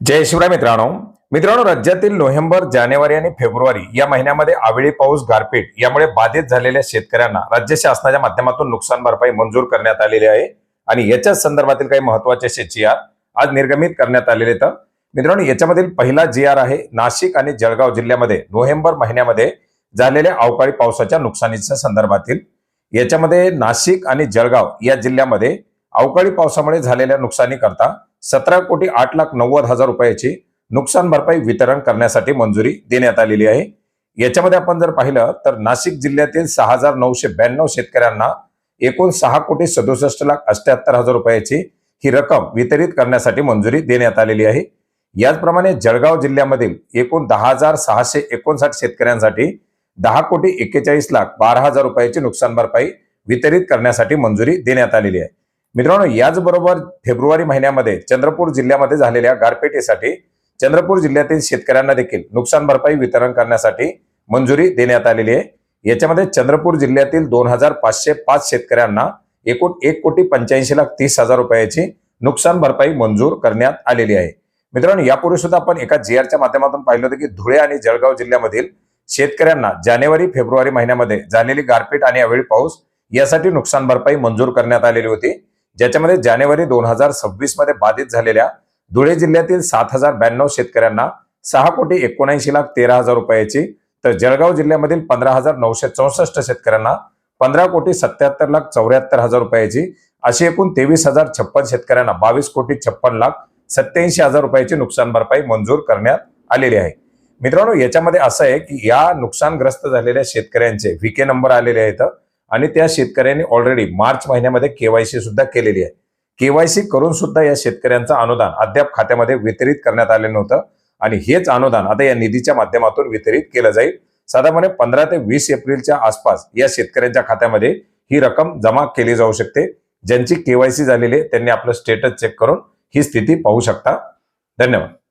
जय शिवराय मित्रांनो, राज्यातील नोव्हेंबर, जानेवारी आणि फेब्रुवारी या महिन्यामध्ये अवेळी पाऊस, गारपीट यामुळे बाधित झालेल्या शेतकऱ्यांना राज्य शासनाच्या माध्यमातून नुकसान भरपाई मंजूर करण्यात आलेली आहे आणि याच्याच संदर्भातील काही महत्त्वाचे जी.आर. आज निर्गमित करण्यात आलेले. तर मित्रांनो, याच्यामधील पहिला जी.आर. आहे नाशिक आणि जळगाव जिल्ह्यामध्ये नोव्हेंबर महिन्यामध्ये झालेल्या अवकाळी पावसाच्या नुकसानीच्या संदर्भातील. याच्यामध्ये नाशिक आणि जळगाव या जिल्ह्यामध्ये अवकाळी पावसामुळे झालेल्या नुकसानीकरता 17,08,90,000 रुपयाची नुकसान भरपाई वितरण करण्यासाठी मंजुरी देण्यात आलेली आहे. याच्यामध्ये आपण जर पाहिलं तर नाशिक जिल्ह्यातील 6,992 शेतकऱ्यांना एकूण 6,67,78,000 रुपयाची ही रक्कम वितरित करण्यासाठी मंजुरी देण्यात आलेली आहे. याचप्रमाणे जळगाव जिल्ह्यामधील एकूण 10,659 शेतकऱ्यांसाठी 10,41,12,000 रुपयाची नुकसान भरपाई वितरित करण्यासाठी मंजुरी देण्यात आलेली आहे. मित्रांनो, याचबरोबर फेब्रुवारी महिन्यामध्ये चंद्रपूर जिल्ह्यामध्ये झालेल्या गारपिटीसाठी चंद्रपूर जिल्ह्यातील शेतकऱ्यांना देखील नुकसान भरपाई वितरण करण्यासाठी मंजुरी देण्यात आलेली आहे. याच्यामध्ये चंद्रपूर जिल्ह्यातील 2,505 शेतकऱ्यांना एकूण 1,85,30,000 रुपयाची नुकसान भरपाई मंजूर करण्यात आलेली आहे. मित्रांनो, यापूर्वी सुद्धा आपण एका जी.आर.च्या माध्यमातून पाहिलं होतं की धुळे आणि जळगाव जिल्ह्यामधील शेतकऱ्यांना जानेवारी फेब्रुवारी महिन्यामध्ये झालेली गारपीट आणि अवेळी पाऊस यासाठी नुकसान भरपाई मंजूर करण्यात आलेली होती. ज्याच्यामध्ये जानेवारी 2026 मध्ये बाधित झालेल्या धुळे जिल्ह्यातील 7,092 शेतकऱ्यांना 6,79,13,000 रुपयाची, तर जळगाव जिल्ह्यामधील 15,964 शेतकऱ्यांना 15,77,74,000 रुपयाची, अशी एकूण 23,056 शेतकऱ्यांना 22,56,87,000 रुपयाची नुकसान भरपाई मंजूर करण्यात आलेली आहे. मित्रांनो, याच्यामध्ये असं आहे की या नुकसानग्रस्त झालेल्या शेतकऱ्यांचे व्हीके नंबर आलेले आहेत आणि त्या शेतकऱ्यांनी ऑलरेडी मार्च महिन्यामध्ये केवायसी सुद्धा केलेली आहे. केवायसी करून सुद्धा या शेतकऱ्यांचं अनुदान अद्याप खात्यामध्ये वितरित करण्यात आले नव्हतं आणि हेच अनुदान आता या निधीच्या माध्यमातून वितरित केलं जाईल. साधारणपणे 15 ते 20 एप्रिलच्या आसपास या शेतकऱ्यांच्या खात्यामध्ये ही रक्कम जमा केली जाऊ शकते. ज्यांची केवायसी झालेली आहे त्यांनी आपलं स्टेटस चेक करून ही स्थिती पाहू शकता. धन्यवाद.